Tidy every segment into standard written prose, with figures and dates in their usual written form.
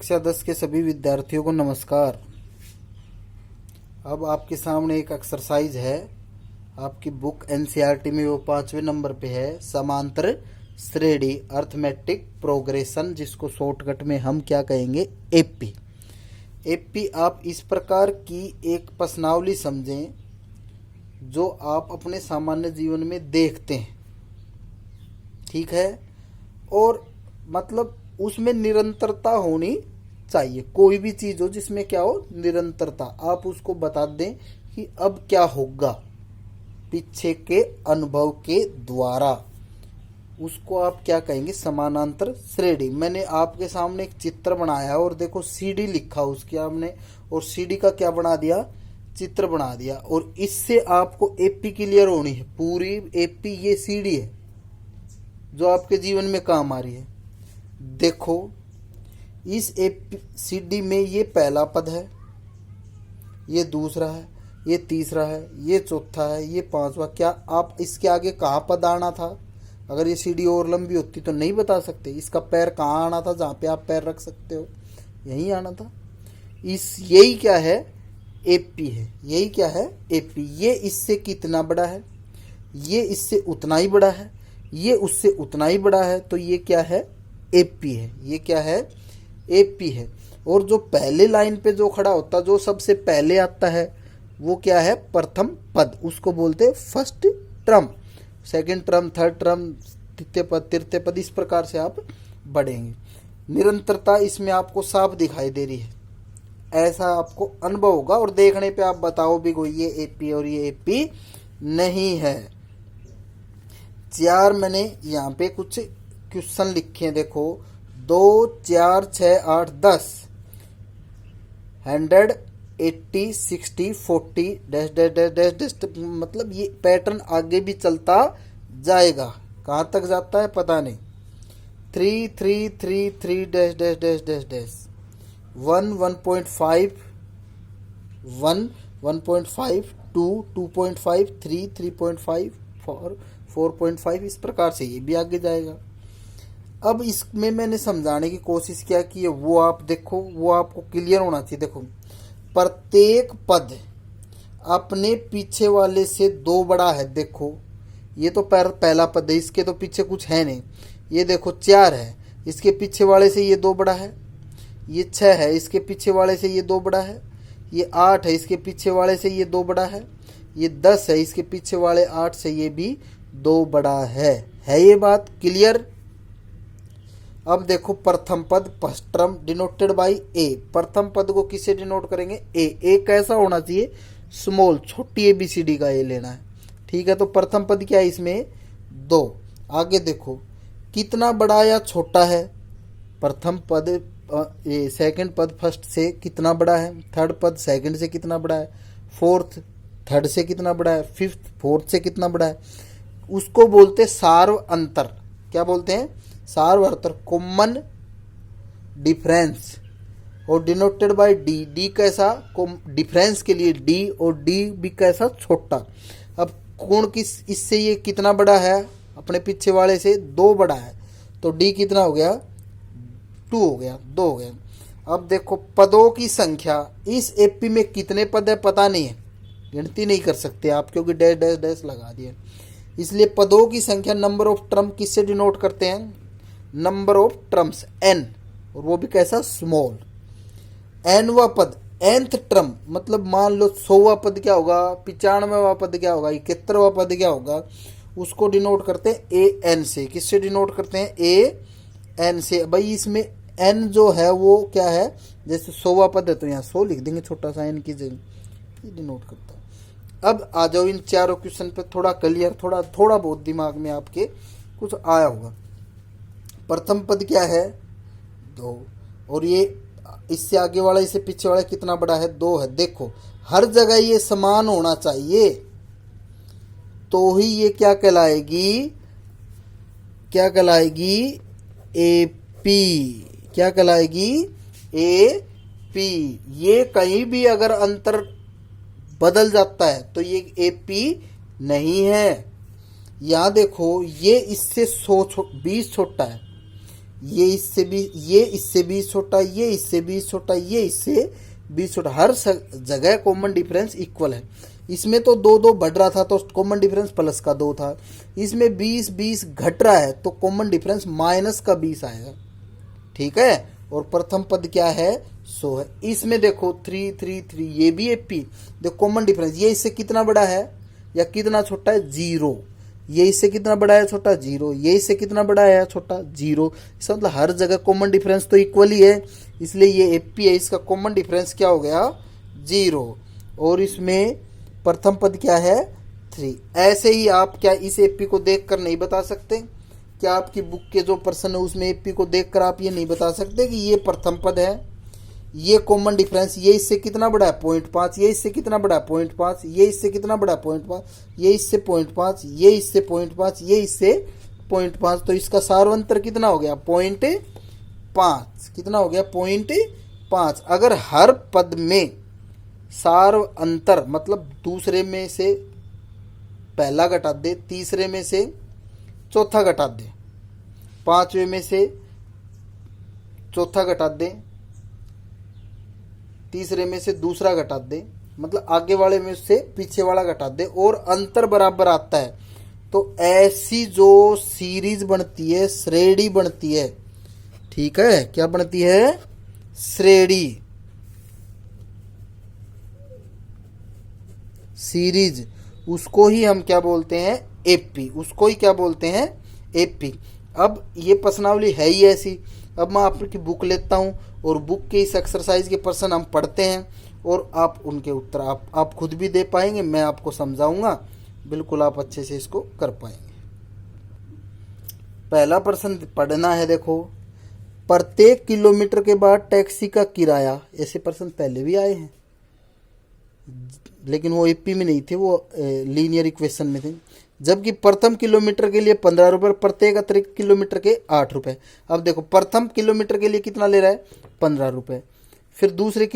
कक्षा 10 के सभी विद्यार्थियों को नमस्कार। अब आपके सामने एक एक्सरसाइज है। आपकी बुक एनसीईआरटी में वो 5वें नंबर पे है, समांतर श्रेणी अर्थमेटिक प्रोग्रेशन, जिसको शॉर्टकट में हम क्या कहेंगे, एपी। एपी आप इस प्रकार की एक प्रश्नावली समझें जो आप अपने सामान्य जीवन में देखते हैं, ठीक है। और मतलब उसमें निरंतरता होनी चाहिए। कोई भी चीज हो जिसमें क्या हो, निरंतरता। आप उसको बता दें कि अब क्या होगा पीछे के अनुभव के द्वारा, उसको आप क्या कहेंगे, समानांतर श्रेणी। मैंने आपके सामने एक चित्र बनाया है और देखो सीडी लिखा उसकी आपने, और सीडी का क्या बना दिया, चित्र बना दिया। और इससे आपको एपी क्लियर होनी है पूरी। एपी ये सीडी है जो आपके जीवन में काम आ रही है। देखो इस एपीसीडी में ये पहला पद है, ये दूसरा है, ये तीसरा है, ये चौथा है, ये पांचवा। क्या आप इसके आगे कहाँ पद आना था? अगर ये सीडी और लंबी होती तो नहीं बता सकते। इसका पैर कहाँ आना था, जहाँ पे आप पैर रख सकते हो, यहीं आना था। यही क्या है, एपी है। यही क्या है, एपी। ये इससे कितना बड़ा है, ये इससे उतना ही बड़ा है, ये उससे उतना ही बड़ा है, तो ये क्या है, एपी है। ये क्या है, एपी है। और जो पहले लाइन पे जो खड़ा होता, जो सबसे पहले आता है, वो क्या है, प्रथम पद। उसको बोलते हैं first term, second term, third term, तृतीय पद। इस प्रकार से आप बढ़ेंगे। निरंतरता इसमें आपको साफ दिखाई दे रही है, ऐसा आपको अनुभव होगा। और देखने पे आप बताओ भी कोई ये एपी और ये एपी नहीं है। चार मैंने यहाँ पे कुछ क्वेश्चन लिखे हैं, देखो 2, 4, 6, 8, 10, 100, 80, 60, 40 dash dash dash dash dash. मतलब ये पैटर्न आगे भी चलता जाएगा। कहाँ तक जाता है पता नहीं। 3, 3, 3, 3 dash dash dash dash dash. 1, 1.5, 1, 1.5, 2, 2.5, 3, 3.5, 4, 4.5। इस प्रकार से ये भी आगे जाएगा। अब इसमें मैंने समझाने की कोशिश क्या की है, वो आप देखो, वो आपको क्लियर होना चाहिए। देखो प्रत्येक पद अपने पीछे वाले से 2 बड़ा है। देखो ये तो पहला पद है, इसके तो पीछे कुछ है नहीं। ये देखो 4 है, इसके पीछे वाले से ये 2 बड़ा है। ये 6 है, इसके पीछे वाले से ये 2 बड़ा है। ये 8 है, इसके पीछे वाले से ये 2 बड़ा है। ये 10 है, इसके पीछे वाले 8 से ये भी 2 बड़ा है। ये बात क्लियर? अब देखो प्रथम पद फर्स्ट टर्म डिनोटेड बाय ए। प्रथम पद को किससे डिनोट करेंगे, ए। ए कैसा होना चाहिए, स्मॉल, छोटी एबीसीडी का ए लेना है, ठीक है। तो प्रथम पद क्या है इसमें, 2। आगे देखो कितना बड़ा या छोटा है, प्रथम पद सेकंड पद फर्स्ट से कितना बड़ा है, थर्ड पद सेकंड से कितना बड़ा है, फोर्थ थर्ड से कितना बड़ा है, फिफ्थ फोर्थ से कितना बड़ा है। उसको बोलते सार्व अंतर। क्या बोलते हैं, सार्व अंतर, कॉमन डिफरेंस। और डिनोटेड बाय डी। डी कैसा, डिफरेंस के लिए डी, और डी भी कैसा, छोटा। अब कोण किस, इससे ये कितना बड़ा है, अपने पीछे वाले से 2 बड़ा है, तो डी कितना हो गया, 2 हो गया, 2 हो गया। अब देखो पदों की संख्या, इस एपी में कितने पद है पता नहीं है, गिनती नहीं कर सकते आप, क्योंकि डैश डैश डैश लगा दिए। इसलिए पदों की संख्या, नंबर ऑफ टर्म किससे डिनोट करते हैं, नंबर ऑफ टर्म्स, एन। और वो भी कैसा, स्मॉल। एनवा पद, एंथ टर्म, मतलब मान लो 100वां पद क्या होगा, 95वां पद क्या होगा, 71वां पद क्या होगा, उसको डिनोट करते हैं ए एन से। किससे डिनोट करते हैं, ए एन से। भाई इसमें एन जो है वो क्या है, जैसे 100वां पद है तो यहाँ 100 लिख देंगे छोटा सा एन की जगह, डिनोट करता है। अब आ जाओ इन चारों क्वेश्चन पे, थोड़ा क्लियर, थोड़ा बहुत दिमाग में आपके कुछ आया होगा। प्रथम पद क्या है, 2। और ये इससे आगे वाला, इससे पीछे वाला कितना बड़ा है, 2 है। देखो हर जगह ये समान होना चाहिए, तो ही ये क्या कहलाएगी, क्या कहलाएगी, एपी। क्या कहलाएगी, एपी। ये कहीं भी अगर अंतर बदल जाता है तो ये एपी नहीं है। यहां देखो ये इससे 20 छोटा है, ये इससे 20 छोटा, ये इससे 20 छोटा, ये इससे 20 छोटा, हर जगह कॉमन डिफरेंस इक्वल है। इसमें तो 2 2 बढ़ रहा था तो कॉमन डिफरेंस प्लस का 2 था, इसमें 20 20 घट रहा है तो कॉमन डिफरेंस माइनस का 20 आएगा। ठीक है, और प्रथम पद क्या है, 100 है। इसमें देखो 3 3 3, ये भी एपी, देखो कॉमन डिफरेंस, ये इससे कितना बड़ा है या कितना छोटा है, 0। ये इससे कितना बड़ा है, छोटा, 0। ये इससे कितना बड़ा है, छोटा, 0। इसका मतलब हर जगह कॉमन डिफरेंस तो इक्वल ही है, इसलिए ये एपी है, इसका कॉमन डिफरेंस क्या हो गया, 0। और इसमें प्रथम पद क्या है, 3। ऐसे ही आप क्या इस एपी को देखकर नहीं बता सकते, क्या आपकी बुक के जो प्रश्न है उसमें एपी को देखकर आप ये नहीं बता सकते कि ये प्रथम पद है, ये कॉमन डिफरेंस, ये इससे कितना बड़ा है, 0.5, ये इससे कितना बड़ा है, 0.5, ये इससे कितना बड़ा है, 0.5, ये इससे 0.5, ये इससे 0.5, ये इससे 0.5, तो इसका सार्वंतर कितना हो गया, 0.5। कितना हो गया, 0.5। अगर हर पद में सार्व अंतर मतलब दूसरे में से पहला घटा दे, तीसरे में से चौथा घटा दे, पांचवे में से चौथा घटा दे, तीसरे में से दूसरा घटा दे, मतलब आगे वाले में से पीछे वाला घटा दे, और अंतर बराबर आता है, तो ऐसी जो सीरीज बनती है, श्रेणी बनती है। ठीक है, क्या बनती है, श्रेणी, सीरीज, उसको ही हम क्या बोलते हैं, एपी, उसको ही क्या बोलते हैं, एपी। अब ये प्रश्नावली है ही ऐसी। अब मैं आपकी बुक लेता हूँ और बुक के इस एक्सरसाइज के प्रश्न हम पढ़ते हैं और आप उनके उत्तर आप खुद भी दे पाएंगे, मैं आपको समझाऊंगा, बिल्कुल आप अच्छे से इसको कर पाएंगे। पहला प्रश्न पढ़ना है, देखो, प्रत्येक किलोमीटर के बाद टैक्सी का किराया, ऐसे प्रश्न पहले भी आए हैं लेकिन वो एपी में नहीं थे, वो लीनियर इक्वेशन में थे। जबकि प्रथम किलोमीटर के लिए 15 रुपये, प्रत्येक अतिरिक्त किलोमीटर के 8 रुपये। अब देखो प्रथम किलोमीटर के लिए कितना ले रहा है, 15 रुपये, फिर दूसरे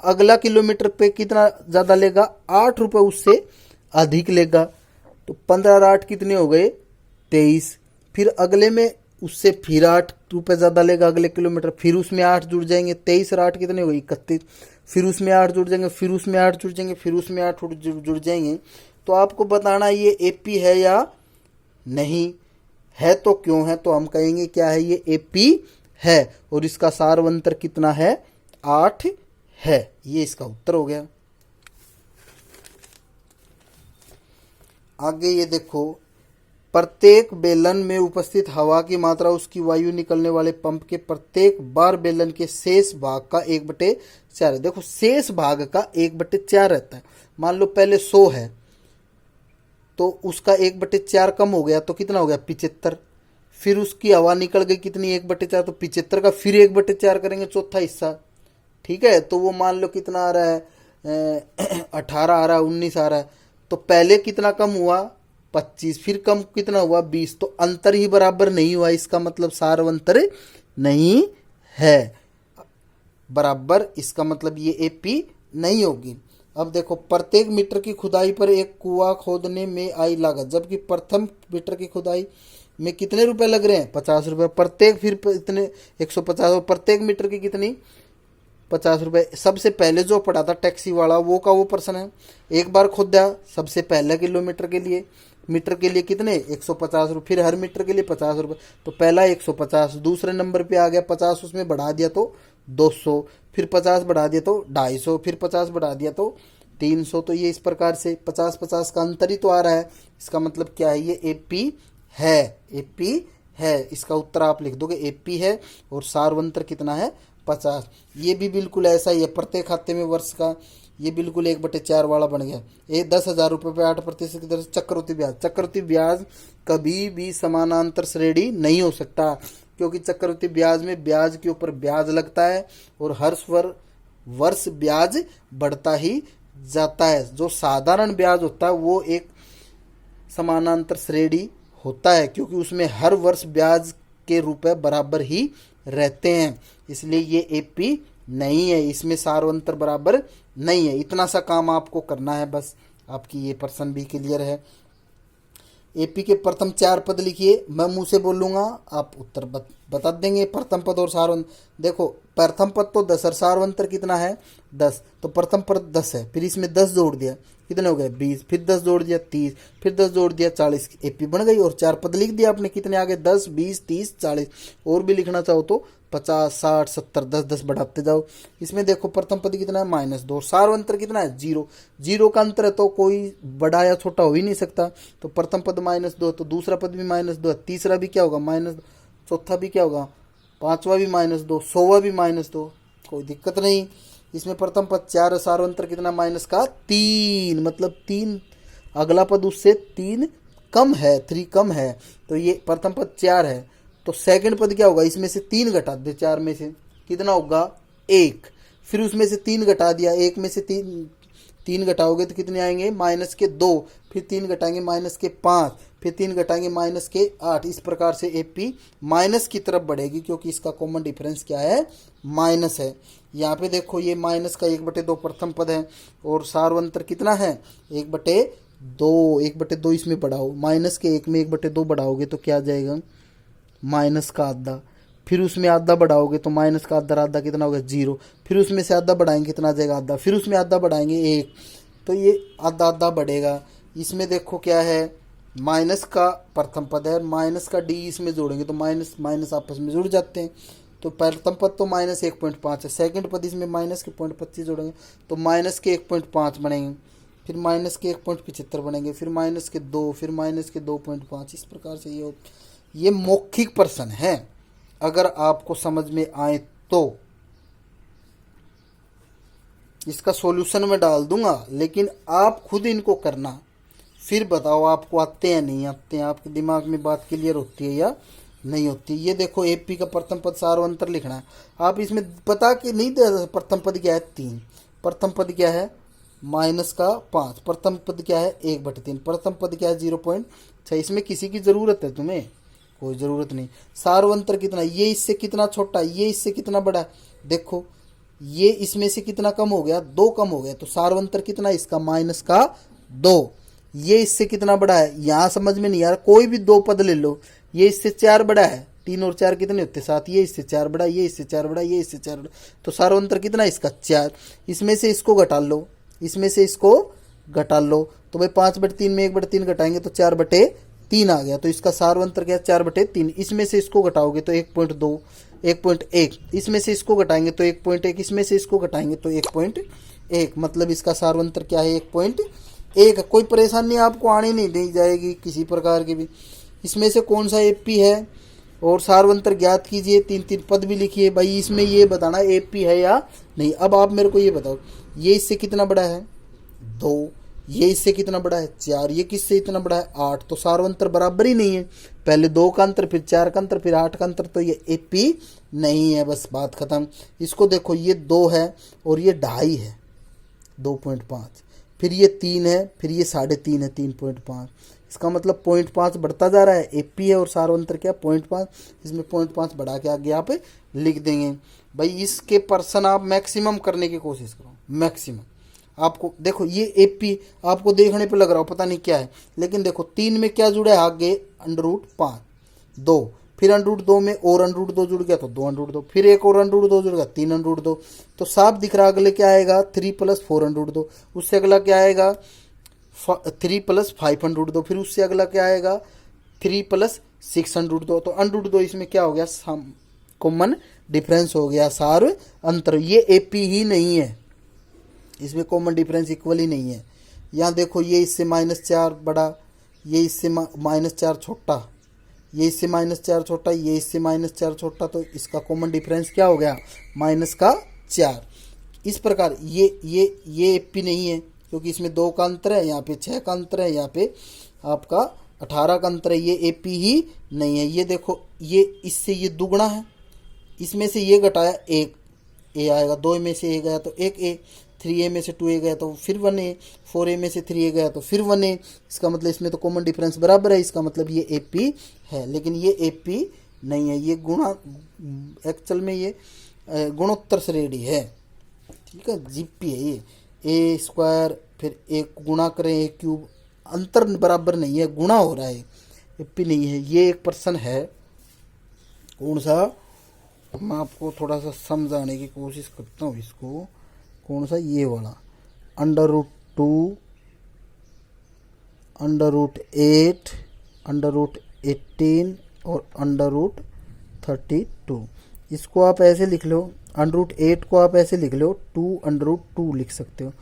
अगला किलोमीटर पे कितना ज़्यादा लेगा, 8 रुपये उससे अधिक लेगा, तो 15 और 8 कितने हो गए, 23। फिर अगले में उससे फिर 8 रुपये ज़्यादा लेगा अगले किलोमीटर, फिर उसमें 8 जुड़ जाएंगे, 23 और 8 कितने हो गए, 31। फिर उसमें 8 जुड़ जाएंगे, फिर उसमें 8 जुड़ जाएंगे, फिर उसमें 8 जुड़ जाएंगे। तो आपको बताना ये एपी है या नहीं है, तो क्यों है, तो हम कहेंगे क्या है, ये एपी है, और इसका सार्वंतर कितना है, 8 है। ये इसका उत्तर हो गया। आगे ये देखो, प्रत्येक बेलन में उपस्थित हवा की मात्रा उसकी वायु निकलने वाले पंप के प्रत्येक बार बेलन के शेष भाग का 1/4 है। देखो शेष भाग का 1/4 रहता है। मान लो पहले 100 है तो उसका 1/4 कम हो गया तो कितना हो गया, 75। फिर उसकी हवा निकल गई कितनी, 1/4, तो 75 का फिर 1/4 करेंगे, चौथा हिस्सा। ठीक है, तो वो मान लो कितना आ रहा है, 18 आ रहा है, 19 आ रहा है, तो पहले कितना कम हुआ, 25, फिर कम कितना हुआ, 20, तो अंतर ही बराबर नहीं हुआ, इसका मतलब सार्वंतर नहीं है बराबर, इसका मतलब ये एपी नहीं होगी। अब देखो, प्रत्येक मीटर की खुदाई पर एक कुआं खोदने में आई लागत, जबकि प्रथम मीटर की खुदाई में कितने रुपए लग रहे हैं, 50 रुपए प्रत्येक, फिर इतने 150, प्रत्येक मीटर की कितनी, 50 रुपए। सबसे पहले जो पड़ा था टैक्सी वाला वो का वो प्रश्न है, एक बार खोदा सबसे पहले किलोमीटर के लिए, मीटर के लिए कितने, 150 रुपये, फिर हर मीटर के लिए 50 रुपये, तो पहला 150, दूसरे नंबर पे आ गया 50, उसमें बढ़ा दिया तो 200, फिर 50 बढ़ा दिया तो 250, फिर 50 बढ़ा दिया तो 300। तो ये इस प्रकार से 50-50 का अंतर ही तो आ रहा है, इसका मतलब क्या है, ये एपी है, एपी है। इसका उत्तर आप लिख दोगे एपी है, और सार्वंतर कितना है, 50। ये भी बिल्कुल ऐसा ही है, प्रत्येक खाते में वर्ष का, ये बिल्कुल 1/4 वाला बन गया। ये 10,000 रुपये पे 8% की दर से चक्रवृद्धि ब्याज, चक्रवृद्धि ब्याज कभी भी समानांतर श्रेणी नहीं हो सकता, क्योंकि चक्रवृद्धि ब्याज में ब्याज के ऊपर ब्याज लगता है और हर वर्ष ब्याज बढ़ता ही जाता है। जो साधारण ब्याज होता है वो एक समानांतर श्रेणी होता है, क्योंकि उसमें हर वर्ष ब्याज के रुपए बराबर ही रहते हैं, इसलिए ये एपी नहीं है, इसमें सार्वंतर बराबर नहीं है। इतना सा काम आपको करना है, बस आपकी ये प्रश्न भी क्लियर है। एपी के प्रथम 4 पद लिखिए, मैं मुंह से बोलूंगा, आप उत्तर बता देंगे प्रथम पद और सारवंत। देखो प्रथम पद तो 10 और सारवंतर कितना है 10, तो प्रथम पद 10 है, फिर इसमें 10 जोड़ दिया, कितने हो गए 20, फिर 10 जोड़ दिया 30, फिर 10 जोड़ दिया 40, एपी बन गई। और 4 पद लिख दिया आपने, कितने आगे 10 20 30 40, और भी लिखना चाहो तो 50 60 70, 10 10 बढ़ाते जाओ। इसमें देखो प्रथम पद कितना है -2, सारवंतर कितना है 0, 0 का अंतर है तो कोई बड़ा या छोटा हो ही नहीं सकता, तो प्रथम पद -2, तो दूसरा पद भी -2, तीसरा भी क्या होगा -2, चौथा भी क्या होगा, पांचवा भी -2, 100वां भी -2, कोई दिक्कत नहीं। इसमें प्रथम पद 4 है, सारवंतर कितना -3, मतलब 3, अगला पद उससे 3 कम है, 3 कम है, तो ये प्रथम पद 4 है, तो सेकंड पद क्या होगा, इसमें से 3 घटा दे, 4 में से कितना होगा 1, फिर उसमें से 3 घटा दिया, 1 में से 3 घटाओगे तो कितने आएंगे -2, फिर 3 घटाएंगे -5, फिर 3 घटाएंगे -8। इस प्रकार से एपी माइनस की तरफ बढ़ेगी, क्योंकि इसका कॉमन डिफरेंस क्या है माइनस है। यहाँ पे देखो ये माइनस का 1/2 प्रथम पद है, और सारवंतर कितना है 1/2, 1/2 इसमें बढ़ाओ, माइनस के 1 में 1/2 बढ़ाओगे तो क्या आ जाएगा माइनस का आधा, फिर उसमें आधा बढ़ाओगे तो माइनस का आधा कितना होगा 0, फिर उसमें से आधा बढ़ाएंगे कितना आ जाएगा आधा, फिर उसमें आधा बढ़ाएंगे 1, तो ये आधा आधा बढ़ेगा। इसमें देखो क्या है माइनस का प्रथम पद है, माइनस का डी इसमें जोड़ेंगे तो माइनस माइनस आपस में जुड़ जाते हैं, तो प्रथम पद तो -1.5 है, सेकंड पद इसमें माइनस के 0.25 जोड़ेंगे तो माइनस के 1.5 बनेंगे, फिर माइनस के 1.75 बनेंगे, फिर माइनस के 2, फिर माइनस के 2.5। इस प्रकार से ये मौखिक प्रश्न है, अगर आपको समझ में आए तो इसका सॉल्यूशन मैं डाल दूंगा, लेकिन आप खुद इनको करना, फिर बताओ आपको आते हैं नहीं आते हैं, आपके दिमाग में बात क्लियर होती है या नहीं होती। ये देखो एपी का प्रथम पद सारवंतर लिखना है, आप इसमें बता के नहीं दे, प्रथम पद क्या है 3, प्रथम पद क्या है -5, प्रथम पद क्या है 1/3, प्रथम पद क्या है 0.6, इसमें किसी की ज़रूरत है तुम्हें, कोई ज़रूरत नहीं। सारवंतर कितना, ये इससे कितना छोटा, ये इससे कितना बड़ा है, देखो ये इसमें से कितना कम हो गया 2 कम हो गया, तो सारवंतर कितना इसका -2, ये इससे कितना बड़ा है, यहाँ समझ में नहीं आ रहा, कोई भी 2 पद ले लो, ये इससे 4 बड़ा है, 3 और 4 कितने होते 7, ये इससे 4 बड़ा, ये इससे 4 बड़ा, ये इससे 4 बड़ा, तो सारवंतर कितना इसका 4, इसमें से इसको घटा लो, इसमें से इसको घटा लो, तो भाई 5/3 में 1/3 घटाएंगे तो 4/3 आ गया, तो इसका सारवंतर क्या 4/3, इसमें से इसको घटाओगे तो 1.2, 1.1, इसमें से इसको घटाएंगे तो 1.1, इसमें से इसको घटाएंगे तो 1.1, मतलब इसका सारवंतर क्या है 1.1। कोई परेशानी आपको आनी नहीं दी जाएगी किसी प्रकार की भी। इसमें से कौन सा एपी है और सारवंतर ज्ञात कीजिए, 3 पद भी लिखिए भाई, इसमें ये बताना एपी है या नहीं। अब आप मेरे को ये बताओ, ये इससे कितना बड़ा है 2, ये इससे कितना बड़ा है 4, ये किससे इतना बड़ा है 8, तो सारवंतर बराबर ही नहीं है, पहले 2 का अंतर, फिर 4 का अंतर, फिर 8 का अंतर, तो ये एपी नहीं है, बस बात खत्म। इसको देखो ये 2 है और ये 2.5 है 2.5, फिर ये 3 है, फिर ये 3.5 है 3.5, इसका मतलब 0.5 बढ़ता जा रहा है, एपी है और सारवंतर क्या 0.5, इसमें 0.5 बढ़ा के आगे आप लिख देंगे। भाई इसके पर्सन आप मैक्सिमम करने की कोशिश करो, मैक्सिमम। आपको देखो ये एपी आपको देखने पे लग रहा हो पता नहीं क्या है, लेकिन देखो 3 में क्या जुड़ा है आगे √5, 2, फिर √2 में और √2 जुड़ गया तो 2 √2, फिर एक और √2 जुड़ गया 3 √2, तो साफ दिख रहा अगले क्या आएगा 3 + 4 √2, उससे अगला क्या आएगा 3 + 5 √2, फिर उससे अगला क्या आएगा 3 + 6 √2, तो √2 इसमें क्या हो गया कॉमन डिफरेंस हो गया, सार अंतर। ये एपी ही नहीं है, इसमें कॉमन डिफरेंस इक्वल ही नहीं है। यहाँ देखो ये इससे -4 बड़ा, ये इससे -4 छोटा, ये इससे -4 छोटा, ये इससे -4 छोटा, तो इसका कॉमन डिफरेंस क्या हो गया -4। इस प्रकार ये एपी नहीं है, क्योंकि इसमें 2 का अंतर है, यहाँ पे 6 का अंतर है, यहाँ पे आपका 18 का अंतर है, ये एपी ही नहीं है। ये देखो ये इससे ये दुगना है, इसमें से ये घटाया 1 ए आएगा, 2 में से 1 गया तो 1 ए, 3a में से 2a गया तो फिर 1a, 4a में से 3a गया तो फिर 1a, इसका मतलब इसमें तो कॉमन डिफरेंस बराबर है, इसका मतलब ये एपी है, लेकिन ये एपी नहीं है, ये गुणा एक्चुअल में ये गुणोत्तर श्रेणी है, ठीक है, जीपी है ये, a² फिर 1 गुणा करें a³, अंतर बराबर नहीं है, गुणा हो रहा है, एपी नहीं है। ये एक पर्सन है कौन सा, मैं आपको थोड़ा सा समझाने की कोशिश करता हूँ इसको। कौन सा, ये वाला, √2, √8, √18 और √32। इसको आप ऐसे लिख लो, √8 को आप ऐसे लिख लो 2√2 लिख सकते हो,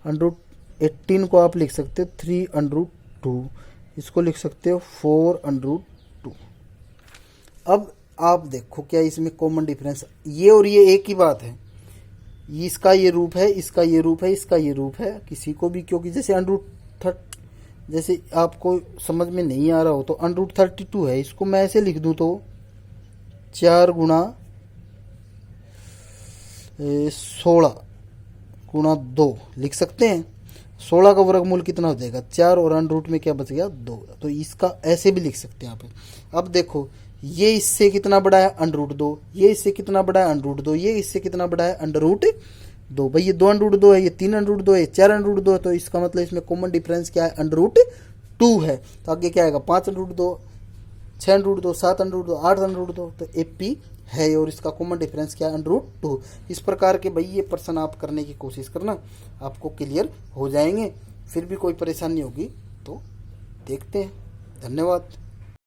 √18 को आप लिख सकते हो 3√2, इसको लिख सकते हो 4√2। अब आप देखो क्या इसमें कॉमन डिफरेंस, ये और ये एक ही बात है, इसका ये रूप है, इसका ये रूप है, इसका ये रूप है, किसी को भी, क्योंकि जैसे जैसे आपको समझ में नहीं आ रहा हो तो √32 है, इसको मैं ऐसे लिख दूं तो 4 गुणा 16 गुणा 2 लिख सकते हैं। 16 का वर्गमूल कितना हो जाएगा 4, और √ में क्या बच गया 2, तो इसका ऐसे भी लिख सकते हैं आप। अब देखो ये इससे कितना बड़ा है √2, ये इससे कितना बड़ा है √2, ये इससे कितना बड़ा है √2। भाई ये 2√2 है, ये 3√2 है, 4√2 है, तो इसका मतलब इसमें कॉमन डिफरेंस क्या है √2 है। तो आगे क्या आएगा 5√2, 6√2, 7√2, 8√2, तो AP है, और इसका कॉमन डिफरेंस क्या है √2। इस प्रकार के भाई ये प्रश्न आप करने की कोशिश करना, आपको क्लियर हो जाएंगे। फिर भी कोई परेशानी होगी तो देखते हैं। धन्यवाद।